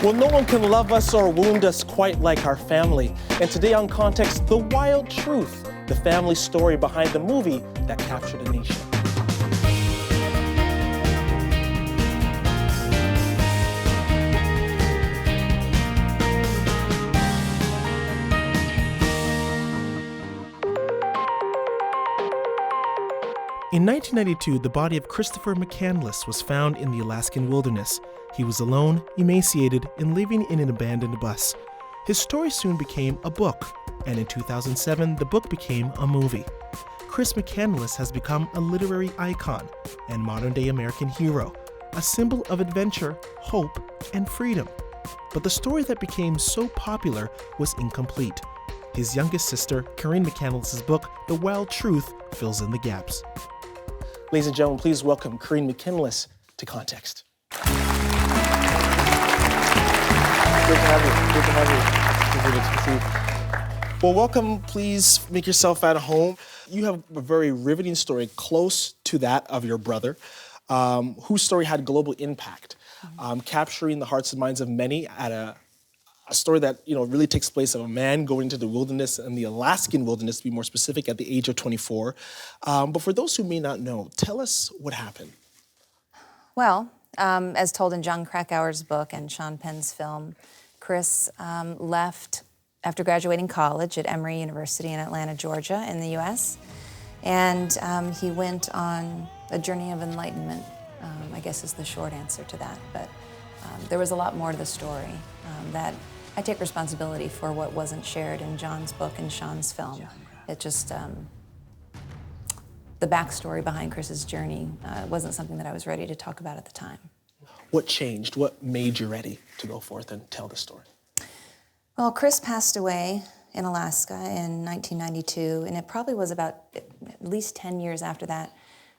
Well, no one can love us or wound us quite like our family. And today on Context, the wild truth, the family story behind the movie that captured a nation. In 1992, the body of Christopher McCandless was found in the Alaskan wilderness. He was alone, emaciated, and living in an abandoned bus. His story soon became a book, and in 2007, the book became a movie. Chris McCandless has become a literary icon and modern-day American hero, a symbol of adventure, hope, and freedom. But the story that became so popular was incomplete. His youngest sister, Carine McCandless' book, The Wild Truth, fills in the gaps. Ladies and gentlemen, please welcome Carine McCandless to Context. Great to have you. Good to see you. Well, welcome. Please make yourself at home. You have a very riveting story close to that of your brother, whose story had global impact, capturing the hearts and minds of many at a story that really takes place of a man going into the wilderness, and the Alaskan wilderness, to be more specific, at the age of 24. But for those who may not know, tell us what happened. Well, as told in Jon Krakauer's book and Sean Penn's film, Chris left after graduating college at Emory University in Atlanta, Georgia, in the U.S., and he went on a journey of enlightenment, I guess is the short answer to that. But there was a lot more to the story that I take responsibility for what wasn't shared in John's book and Sean's film. It just, the backstory behind Chris's journey wasn't something that I was ready to talk about at the time. What changed? What made you ready to go forth and tell the story? Well, Chris passed away in Alaska in 1992, and it probably was about at least 10 years after that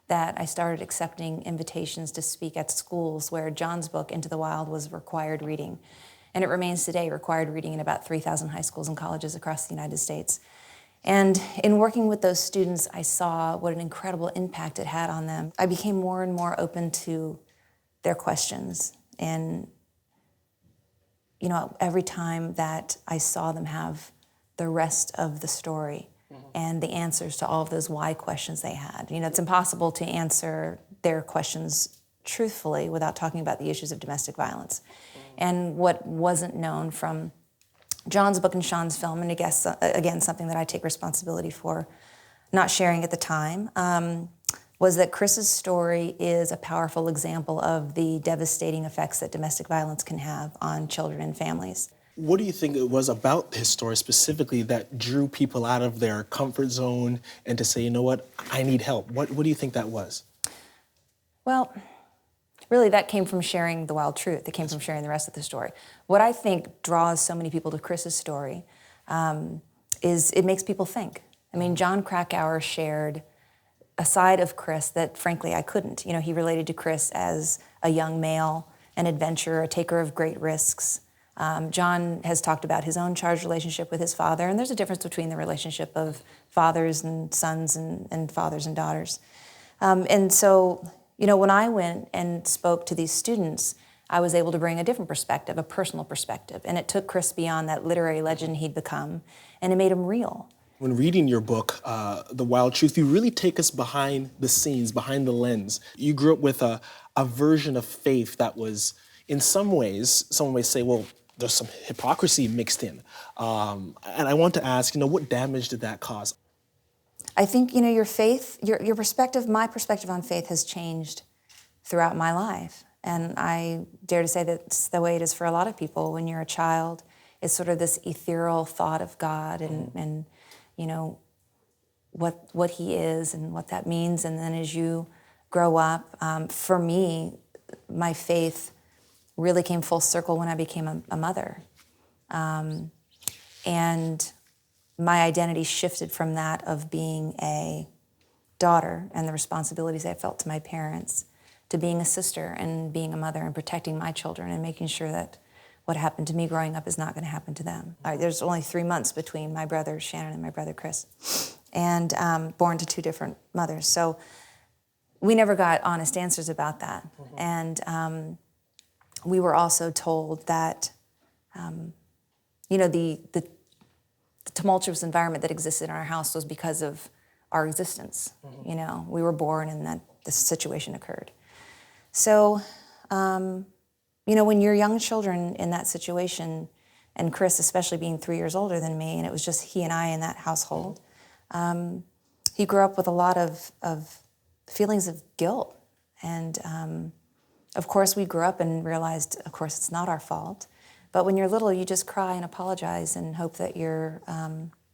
that I started accepting invitations to speak at schools where John's book, Into the Wild, was required reading. And it remains today required reading in about 3,000 high schools and colleges across the United States. And in working with those students, I saw what an incredible impact it had on them. I became more and more open to their questions. And, every time that I saw them have the rest of the story and the answers to all of those why questions they had. It's impossible to answer their questions truthfully without talking about the issues of domestic violence. And what wasn't known from John's book and Sean's film, and I guess, again, something that I take responsibility for not sharing at the time, was that Chris's story is a powerful example of the devastating effects that domestic violence can have on children and families. What do you think it was about his story specifically that drew people out of their comfort zone and to say, you know what, I need help? What do you think that was? Well, really, that came from sharing the wild truth. It came from sharing the rest of the story. What I think draws so many people to Chris's story is it makes people think. I mean, Jon Krakauer shared a side of Chris that, frankly, I couldn't. He related to Chris as a young male, an adventurer, a taker of great risks. John has talked about his own charged relationship with his father, and there's a difference between the relationship of fathers and sons and fathers and daughters. And so, when I went and spoke to these students, I was able to bring a different perspective, a personal perspective. And it took Chris beyond that literary legend he'd become, and it made him real. When reading your book, The Wild Truth, you really take us behind the scenes, behind the lens. You grew up with a version of faith that was, in some ways say, well, there's some hypocrisy mixed in. And I want to ask, what damage did that cause? I think, your faith, your perspective, my perspective on faith has changed throughout my life. And I dare to say that's the way it is for a lot of people. When you're a child, it's sort of this ethereal thought of God and what he is and what that means. And then as you grow up, for me, my faith really came full circle when I became a mother. And my identity shifted from that of being a daughter and the responsibilities I felt to my parents to being a sister and being a mother and protecting my children and making sure that what happened to me growing up is not going to happen to them. There's only 3 months between my brother Shannon and my brother Chris, and born to 2 different mothers. So we never got honest answers about that. And we were also told that, the tumultuous environment that existed in our house was because of our existence. Mm-hmm. We were born and that this situation occurred. So, when you're young children in that situation, and Chris especially being 3 years older than me, and it was just he and I in that household, he grew up with a lot of feelings of guilt. And of course, we grew up and realized, of course, it's not our fault. But when you're little, you just cry and apologize and hope that your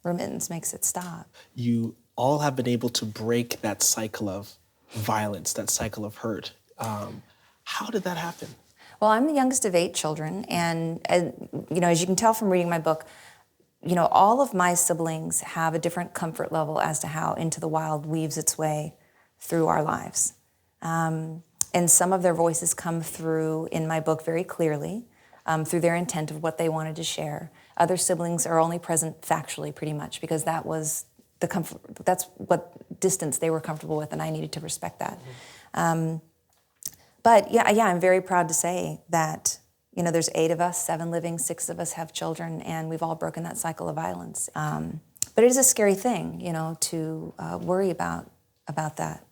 remittance makes it stop. You all have been able to break that cycle of violence, that cycle of hurt. How did that happen? Well, I'm the youngest of 8 children, and as you can tell from reading my book, all of my siblings have a different comfort level as to how Into the Wild weaves its way through our lives. And some of their voices come through in my book very clearly, through their intent of what they wanted to share. Other siblings are only present factually, pretty much, because that was the comfort. That's what distance they were comfortable with, and I needed to respect that. Mm-hmm. But yeah, I'm very proud to say that there's 8 of us, 7 living, 6 of us have children, and we've all broken that cycle of violence. But it is a scary thing, to worry about that.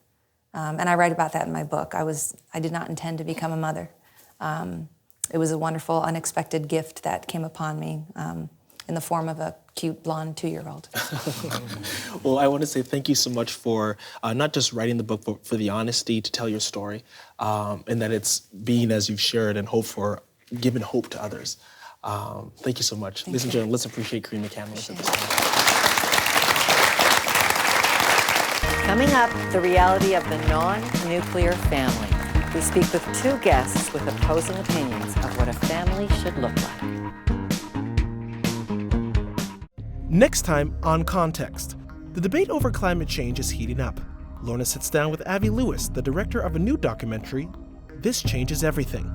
And I write about that in my book. I did not intend to become a mother. It was a wonderful, unexpected gift that came upon me in the form of a cute, blonde 2-year-old. Well, I want to say thank you so much for not just writing the book, but for the honesty to tell your story, and that it's being as you've shared and given hope to others. Thank you so much. Ladies and gentlemen, let's appreciate Carine McCandless at this time. Coming up, the reality of the non-nuclear family. We speak with 2 guests with opposing opinions of what a family should look like. Next time on Context, the debate over climate change is heating up. Lorna sits down with Avi Lewis, the director of a new documentary, This Changes Everything.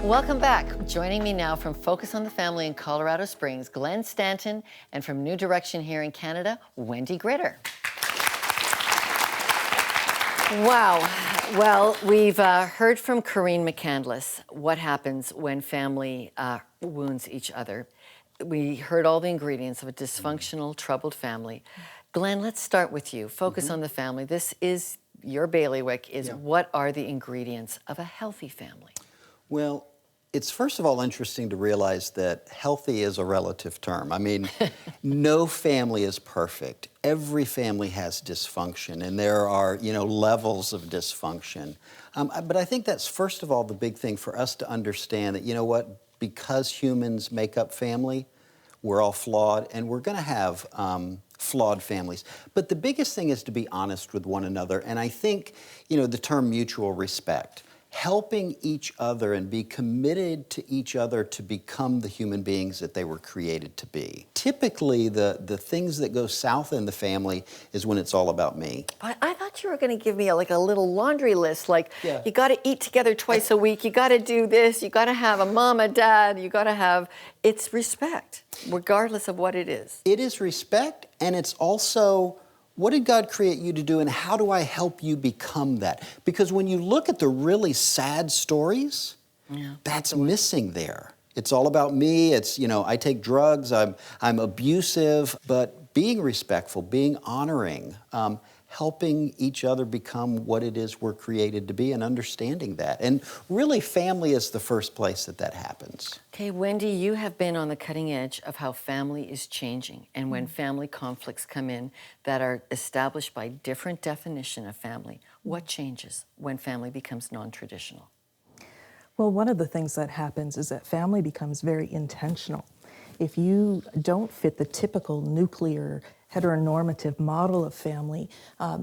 Welcome back. Joining me now from Focus on the Family in Colorado Springs, Glenn Stanton, and from New Direction here in Canada, Wendy Gritter. Wow. Well, we've heard from Carine McCandless what happens when family wounds each other. We heard all the ingredients of a dysfunctional, troubled family. Glenn, let's start with you. Focus on the family. This is your bailiwick, what are the ingredients of a healthy family? Well, it's first of all interesting to realize that healthy is a relative term. I mean, no family is perfect. Every family has dysfunction, and there are, levels of dysfunction. But I think that's first of all the big thing for us to understand that, because humans make up family, we're all flawed, and we're going to have flawed families. But the biggest thing is to be honest with one another, and I think, the term mutual respect. Helping each other and be committed to each other to become the human beings that they were created to be. Typically, the things that go south in the family is when it's all about me. I thought you were going to give me a little laundry list, you got to eat together twice a week, you got to do this, you got to have a mom, a dad, you got to have, it's respect, regardless of what it is. It is respect, and it's also, what did God create you to do, and how do I help you become that? Because when you look at the really sad stories, that's missing there. It's all about me. It's, I take drugs, I'm abusive, but being respectful, being honoring, helping each other become what it is we're created to be and understanding that. And really, family is the first place that happens. Okay, Wendy, you have been on the cutting edge of how family is changing and when family conflicts come in that are established by different definition of family. What changes when family becomes non-traditional? Well, one of the things that happens is that family becomes very intentional. If you don't fit the typical nuclear heteronormative model of family,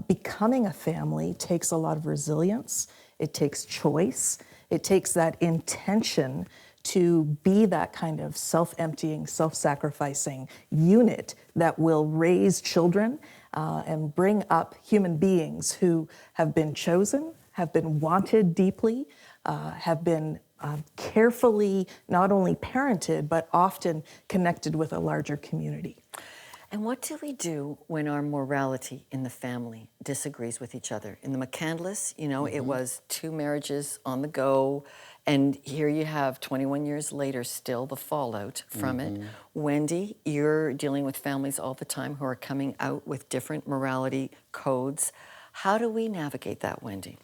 becoming a family takes a lot of resilience, it takes choice, it takes that intention to be that kind of self-emptying, self-sacrificing unit that will raise children and bring up human beings who have been chosen, have been wanted deeply, have been carefully not only parented, but often connected with a larger community. And what do we do when our morality in the family disagrees with each other? In the McCandless, it was 2 marriages on the go, and here you have 21 years later still the fallout from it. Wendy, you're dealing with families all the time who are coming out with different morality codes. How do we navigate that, Wendy?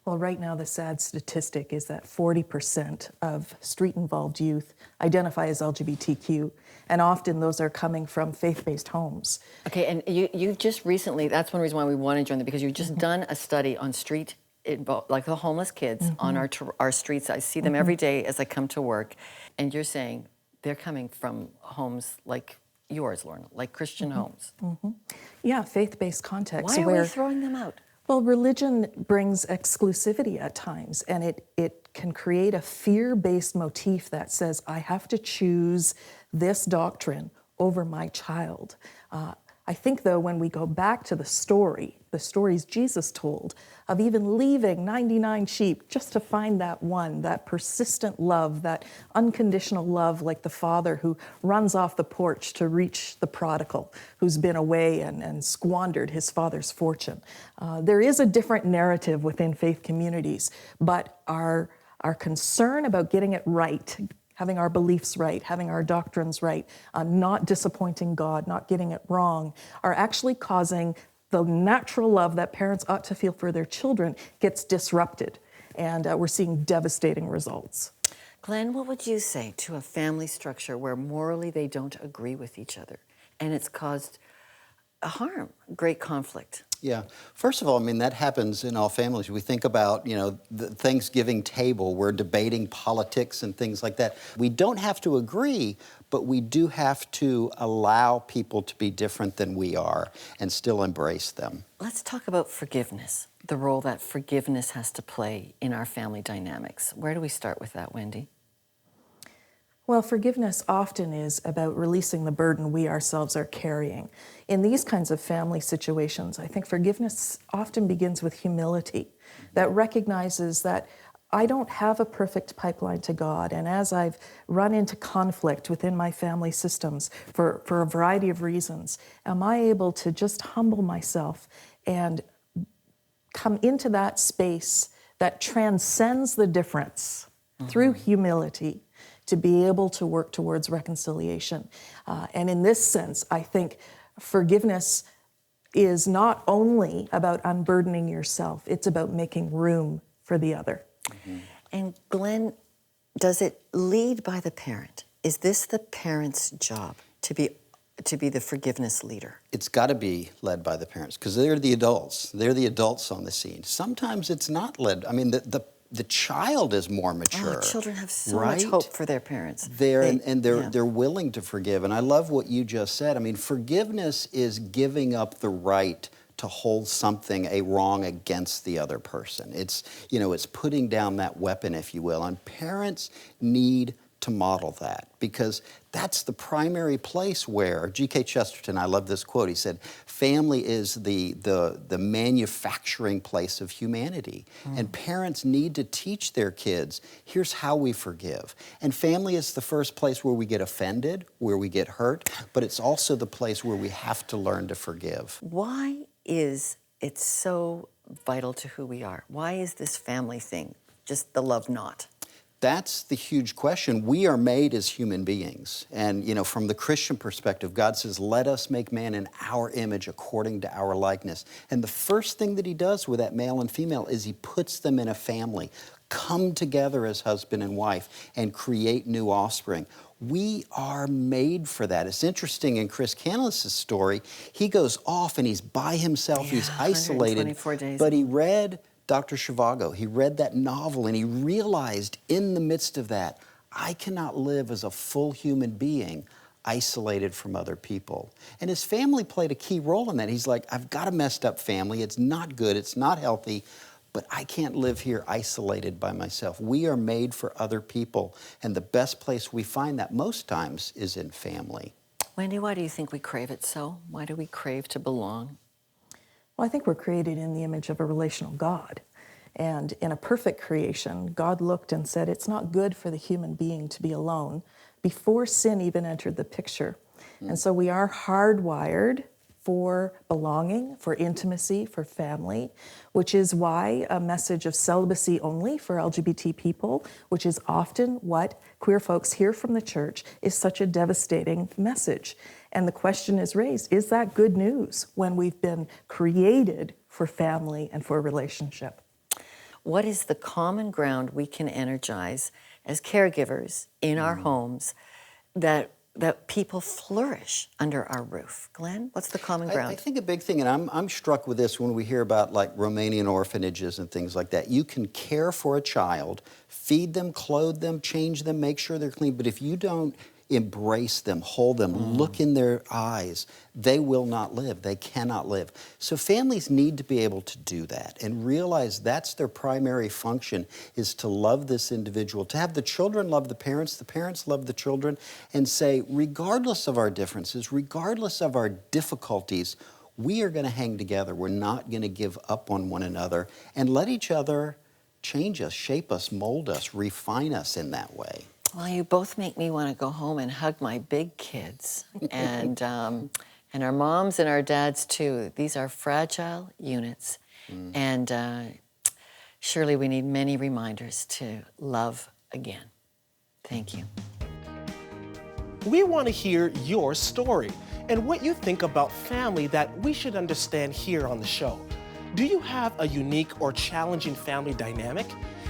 Well, right now, the sad statistic is that 40% of street-involved youth identify as LGBTQ, and often those are coming from faith-based homes. Okay, and you just recently, that's one reason why we want to join them, because you've just done a study on like the homeless kids on our streets. I see them every day as I come to work, and you're saying they're coming from homes like yours, Lorna, like Christian homes. Yeah, faith-based contexts. Why are we throwing them out? Well, religion brings exclusivity at times, and it can create a fear-based motif that says, I have to choose this doctrine over my child. I think, though, when we go back to the stories Jesus told of even leaving 99 sheep just to find that one, that persistent love, that unconditional love, like the father who runs off the porch to reach the prodigal who's been away and squandered his father's fortune. There is a different narrative within faith communities, but our concern about getting it right, having our beliefs right, having our doctrines right, not disappointing God, not getting it wrong, are actually causing the natural love that parents ought to feel for their children gets disrupted. And we're seeing devastating results. Glenn, what would you say to a family structure where morally they don't agree with each other and it's caused harm, great conflict? Yeah. First of all, I mean, that happens in all families. We think about, the Thanksgiving table. We're debating politics and things like that. We don't have to agree, but we do have to allow people to be different than we are and still embrace them. Let's talk about forgiveness, the role that forgiveness has to play in our family dynamics. Where do we start with that, Wendy? Well, forgiveness often is about releasing the burden we ourselves are carrying. In these kinds of family situations, I think forgiveness often begins with humility that recognizes that I don't have a perfect pipeline to God, and as I've run into conflict within my family systems for a variety of reasons, am I able to just humble myself and come into that space that transcends the difference through humility to be able to work towards reconciliation. And in this sense, I think forgiveness is not only about unburdening yourself, it's about making room for the other. And Glenn, does it lead by the parent? Is this the parent's job to be the forgiveness leader? It's got to be led by the parents because they're the adults. They're the adults on the scene. Sometimes it's not led. I mean, the child is more mature. Children have so right? much hope for their parents. They're willing to forgive. And I love what you just said. I mean, forgiveness is giving up the right to hold a wrong against the other person. It's putting down that weapon, if you will. And parents need to model that because that's the primary place where G.K. Chesterton, I love this quote, he said, family is the manufacturing place of humanity. And parents need to teach their kids, here's how we forgive. And family is the first place where we get offended, where we get hurt, but it's also the place where we have to learn to forgive. Why is it so vital to who we are? Why is this family thing just the love knot? That's the huge question. We are made as human beings. And, from the Christian perspective, God says, let us make man in our image according to our likeness. And the first thing that he does with that male and female is he puts them in a family, come together as husband and wife, and create new offspring. We are made for that. It's interesting in Chris McCandless' story, he goes off and he's by himself, he's isolated. 124 days. But he read Dr. Zhivago. He read that novel and he realized in the midst of that, I cannot live as a full human being isolated from other people. And his family played a key role in that. He's like, I've got a messed up family. It's not good. It's not healthy. But I can't live here isolated by myself. We are made for other people. And the best place we find that most times is in family. Wendy, why do you think we crave it so? Why do we crave to belong? Well, I think we're created in the image of a relational God. And in a perfect creation, God looked and said, it's not good for the human being to be alone before sin even entered the picture. And so we are hardwired for belonging, for intimacy, for family, which is why a message of celibacy only for LGBT people, which is often what queer folks hear from the church, is such a devastating message. And the question is raised, is that good news when we've been created for family and for relationship? What is the common ground we can energize as caregivers in our homes that people flourish under our roof? Glenn, what's the common ground? I think a big thing, and I'm struck with this when we hear about like Romanian orphanages and things like that. You can care for a child, feed them, clothe them, change them, make sure they're clean, but if you don't embrace them, hold them, look in their eyes, they will not live. They cannot live. So families need to be able to do that and realize that's their primary function, is to love this individual, to have the children love the parents love the children, and say, regardless of our differences, regardless of our difficulties, we are going to hang together. We're not going to give up on one another, and let each other change us, shape us, mold us, refine us in that way. Well, you both make me want to go home and hug my big kids, and our moms and our dads too. These are fragile units, and surely we need many reminders to love again. Thank you. We want to hear your story and what you think about family that we should understand here on the show. Do you have a unique or challenging family dynamic?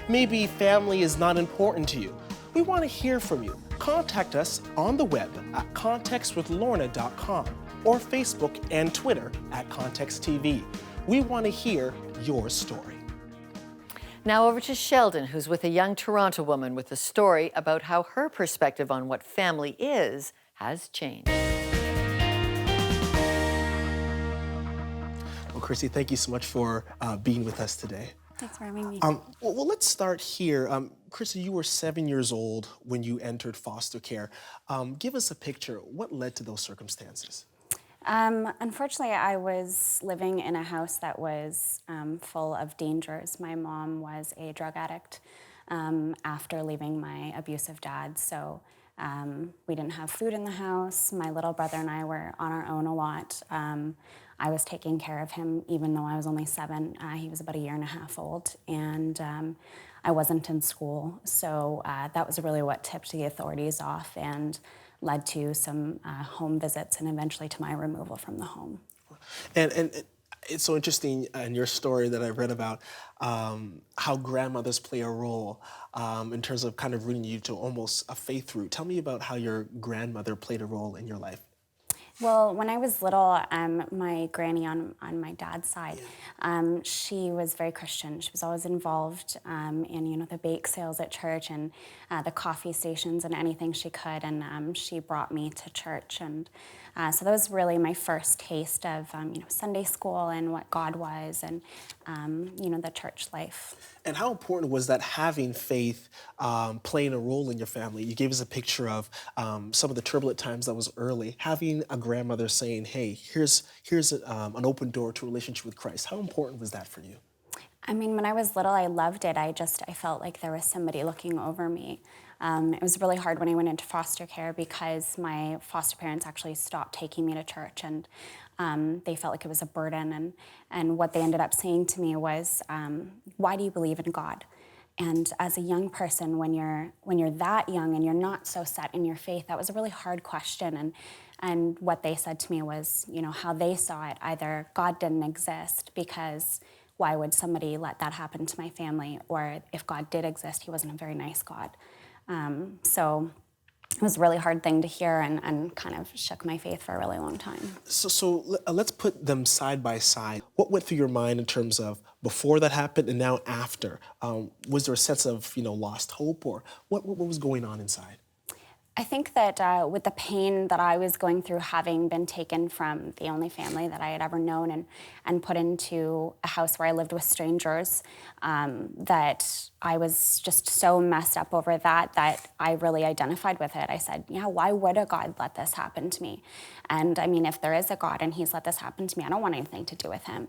Maybe family is not important to you. We want to hear from you. Contact us on the web at contextwithlorna.com or Facebook and Twitter at ContextTV. We want to hear your story. Now over to Sheldon, who's with a young Toronto woman with a story about how her perspective on what family is has changed. Well, Chrissy, thank you so much for being with us today. Thanks for having me. Well, let's start here. Chrissy, you were 7 years old when you entered foster care. Give us a picture. What led to those circumstances? Unfortunately, I was living in a house that was full of dangers. My mom was a drug addict after leaving my abusive dad, so we didn't have food in the house. My little brother and I were on our own a lot. I was taking care of him even though I was only 7. He was about 1.5 years old, and I wasn't in school. So that was really what tipped the authorities off and led to some home visits and eventually to my removal from the home. And it's so interesting in your story that I read about how grandmothers play a role in terms of kind of rooting you to almost a faith root. Tell me about how your grandmother played a role in your life. Well, when I was little, my granny on my dad's side, she was very Christian. She was always involved in, the bake sales at church and the coffee stations and anything she could. And she brought me to church, and so that was really my first taste of Sunday school and what God was, and the church life. And how important was that, having faith playing a role in your family? You gave us a picture of some of the turbulent times that was early. Having a grandmother saying, hey, here's an open door to a relationship with Christ. How important was that for you? I mean, when I was little, I loved it. I felt like there was somebody looking over me. It was really hard when I went into foster care because my foster parents actually stopped taking me to church, and they felt like it was a burden. And what they ended up saying to me was, why do you believe in God? And as a young person, when you're that young and you're not so set in your faith, that was a really hard question. And what they said to me was, how they saw it, either God didn't exist because why would somebody let that happen to my family? Or if God did exist, he wasn't a very nice God. So it was a really hard thing to hear, and kind of shook my faith for a really long time. So let's put them side by side. What went through your mind in terms of before that happened and now after? Was there a sense of lost hope, or what was going on inside? I think that with the pain that I was going through, having been taken from the only family that I had ever known and put into a house where I lived with strangers, that I was just so messed up over that I really identified with it. I said, yeah, why would a God let this happen to me? And I mean, if there is a God and he's let this happen to me, I don't want anything to do with him.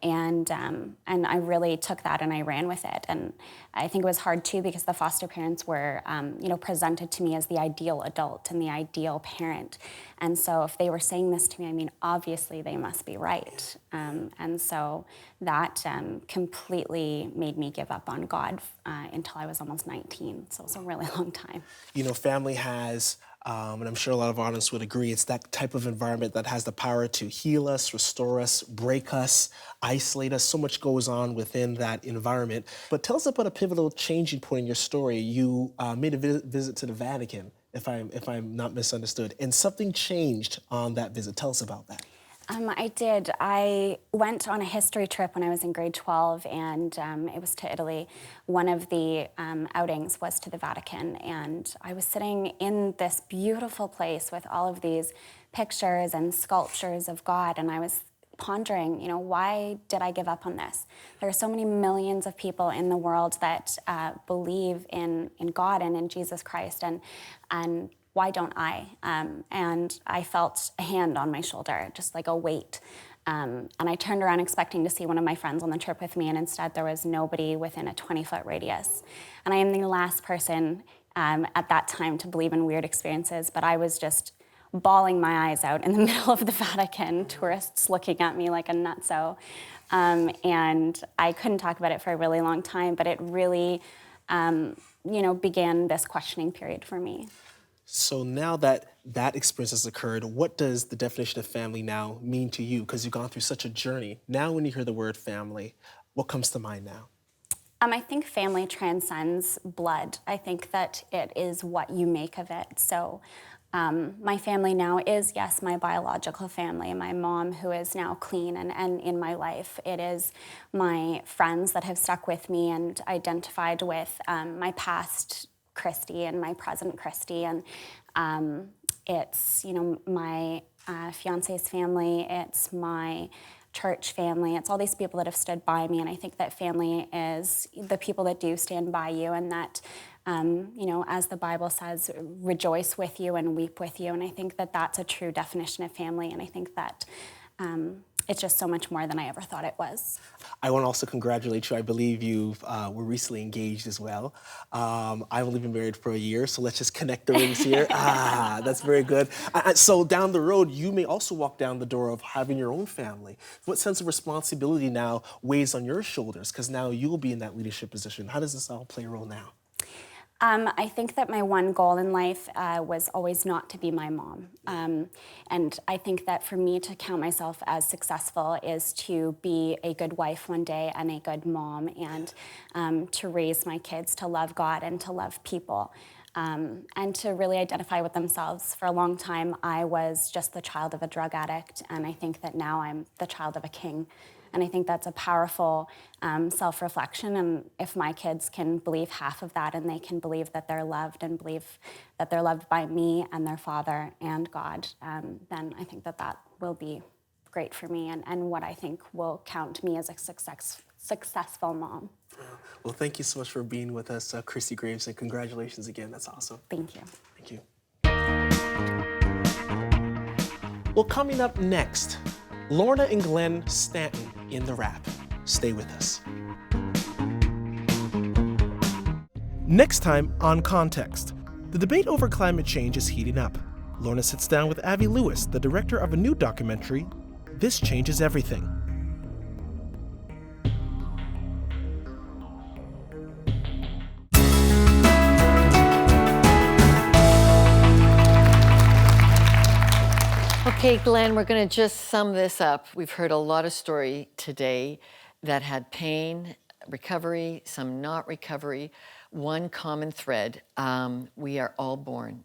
And I really took that and I ran with it. And I think it was hard too because the foster parents were, presented to me as the ideal adult and the ideal parent. And so if they were saying this to me, I mean, obviously they must be right. And so that completely made me give up on God until I was almost 19. So it was a really long time. You know, family has, and I'm sure a lot of our audience would agree, it's that type of environment that has the power to heal us, restore us, break us, isolate us. So much goes on within that environment. But tell us about a pivotal changing point in your story. You made a visit to the Vatican, if I'm not misunderstood, and something changed on that visit. Tell us about that. I did. I went on a history trip when I was in grade 12, and it was to Italy. One of the outings was to the Vatican, and I was sitting in this beautiful place with all of these pictures and sculptures of God, and I was pondering, why did I give up on this? There are so many millions of people in the world that believe in God and in Jesus Christ, and why don't I? And I felt a hand on my shoulder, just like a weight. And I turned around expecting to see one of my friends on the trip with me, and instead there was nobody within a 20-foot radius. And I am the last person at that time to believe in weird experiences, but I was just bawling my eyes out in the middle of the Vatican, tourists looking at me like a nutso. And I couldn't talk about it for a really long time, but it really, began this questioning period for me. So now that that experience has occurred, what does the definition of family now mean to you? Because you've gone through such a journey. Now when you hear the word family, what comes to mind now? I think family transcends blood. I think that it is what you make of it. So my family now is, yes, my biological family, my mom who is now clean and in my life. It is my friends that have stuck with me and identified with my past Christy and my present Christy, and it's my fiance's family, it's my church family, it's all these people that have stood by me, and I think that family is the people that do stand by you, and that as the Bible says, rejoice with you and weep with you, and I think that that's a true definition of family, and I think that it's just so much more than I ever thought it was. I want to also congratulate you. I believe you were recently engaged as well. I've only been married for a year, so let's just connect the rings here. That's very good. So down the road, you may also walk down the door of having your own family. What sense of responsibility now weighs on your shoulders? Because now you'll be in that leadership position. How does this all play a role now? I think that my one goal in life was always not to be my mom. And I think that for me to count myself as successful is to be a good wife one day and a good mom, and to raise my kids to love God and to love people. And to really identify with themselves. For a long time, I was just the child of a drug addict, and I think that now I'm the child of a king. And I think that's a powerful self-reflection, and if my kids can believe half of that, and they can believe that they're loved and believe that they're loved by me and their father and God, then I think that that will be great for me, and what I think will count me as a successful mom. Well, thank you so much for being with us, Christy Graves, and congratulations again. That's awesome. Thank you. Thank you. Well, coming up next, Lorna and Glenn Stanton in the Wrap. Stay with us. Next time on Context, the debate over climate change is heating up. Lorna sits down with Avi Lewis, the director of a new documentary, This Changes Everything. Okay, Glenn, we're going to just sum this up. We've heard a lot of story today that had pain, recovery, some not recovery. One common thread, we are all born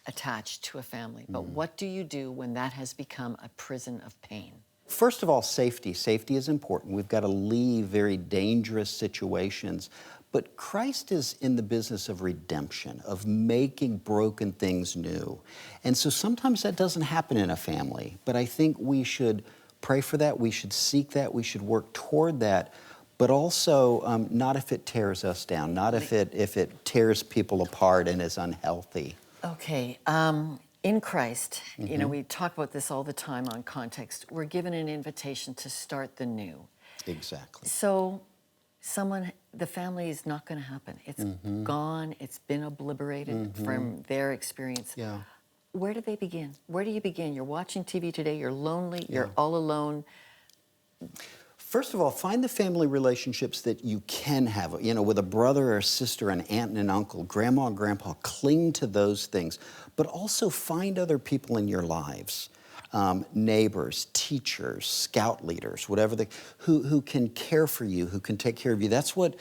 attached to a family. But what do you do when that has become a prison of pain? First of all, safety. Safety is important. We've got to leave very dangerous situations. But Christ is in the business of redemption, of making broken things new. And so sometimes that doesn't happen in a family. But I think we should pray for that. We should seek that. We should work toward that. But also not if it tears us down, not if it tears people apart and is unhealthy. Okay. In Christ, you know, we talk about this all the time on Context. We're given an invitation to start the new. Exactly. So the family is not going to happen. It's gone. It's been obliterated from their experience. Yeah. Where do they begin? Where do you begin? You're watching TV today. You're lonely. You're all alone. First of all, find the family relationships that you can have, you know, with a brother or a sister, an aunt and an uncle, grandma and grandpa. Cling to those things. But also find other people in your lives, neighbors, teachers, scout leaders, whatever who can care for you, who can take care of you. That's what,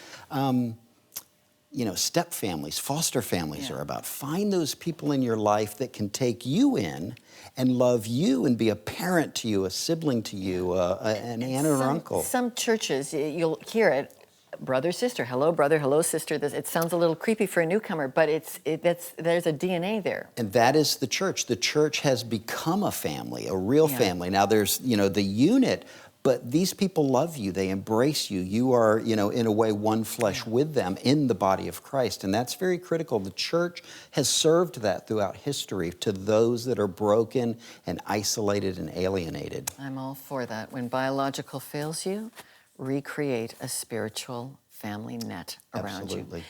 you know, step families, foster families are about. Find those people in your life that can take you in and love you and be a parent to you, a sibling to you, an aunt or uncle. Some churches, you'll hear it, brother, sister, hello, brother, hello, sister. It sounds a little creepy for a newcomer, but there's a DNA there. And that is the church. The church has become a family, a real family. Now there's, you know, the unit, but these people love you. They embrace you. You are, you know, in a way, one flesh with them in the body of Christ. And that's very critical. The church has served that throughout history to those that are broken and isolated and alienated. I'm all for that. When biological fails you, recreate a spiritual family net around Absolutely. you.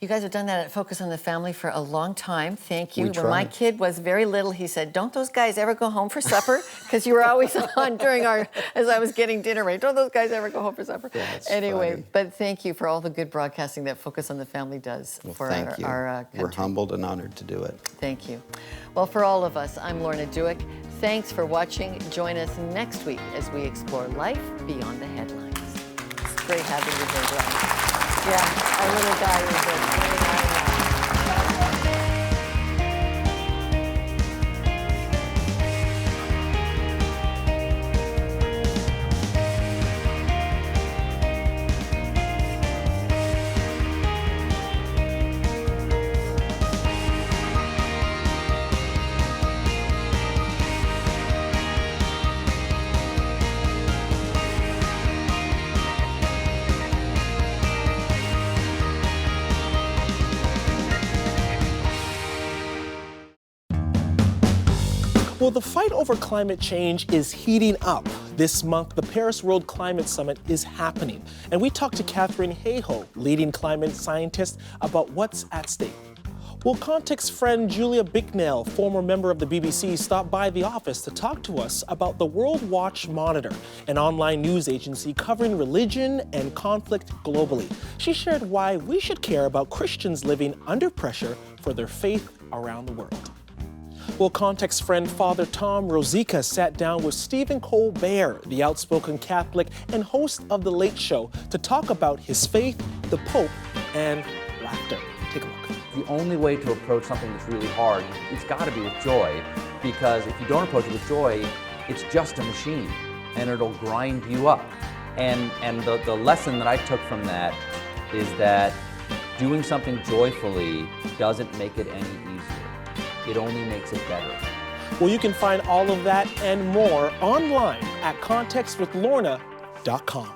You guys have done that at Focus on the Family for a long time. Thank you. We When my tried. kid was very little, he said, "Don't those guys ever go home for supper?" Because you were always on as I was getting dinner ready. Don't those guys ever go home for supper? That's anyway, funny. but thank you for all the good broadcasting that Focus on the Family does for Thank you. our country. We're humbled and honored to do it. Thank you. Well, for all of us, I'm Lorna Dueck. Thanks for watching. Join us next week as we explore life beyond the headlines. It's great having you here, Glenn. Yeah, our little guy is very nice. Well, the fight over climate change is heating up. This month, the Paris World Climate Summit is happening. And we talked to Katharine Hayhoe, leading climate scientist, about what's at stake. Well, Context friend Julia Bicknell, former member of the BBC, stopped by the office to talk to us about the World Watch Monitor, an online news agency covering religion and conflict globally. She shared why we should care about Christians living under pressure for their faith around the world. Well, Context friend Father Tom Rosica sat down with Stephen Colbert, the outspoken Catholic and host of The Late Show, to talk about his faith, the Pope, and laughter. Take a look. The only way to approach something that's really hard, it's got to be with joy, because if you don't approach it with joy, it's just a machine, and it'll grind you up. And the lesson that I took from that is that doing something joyfully doesn't make it any easier. It only makes it better. Well, you can find all of that and more online at contextwithlorna.com.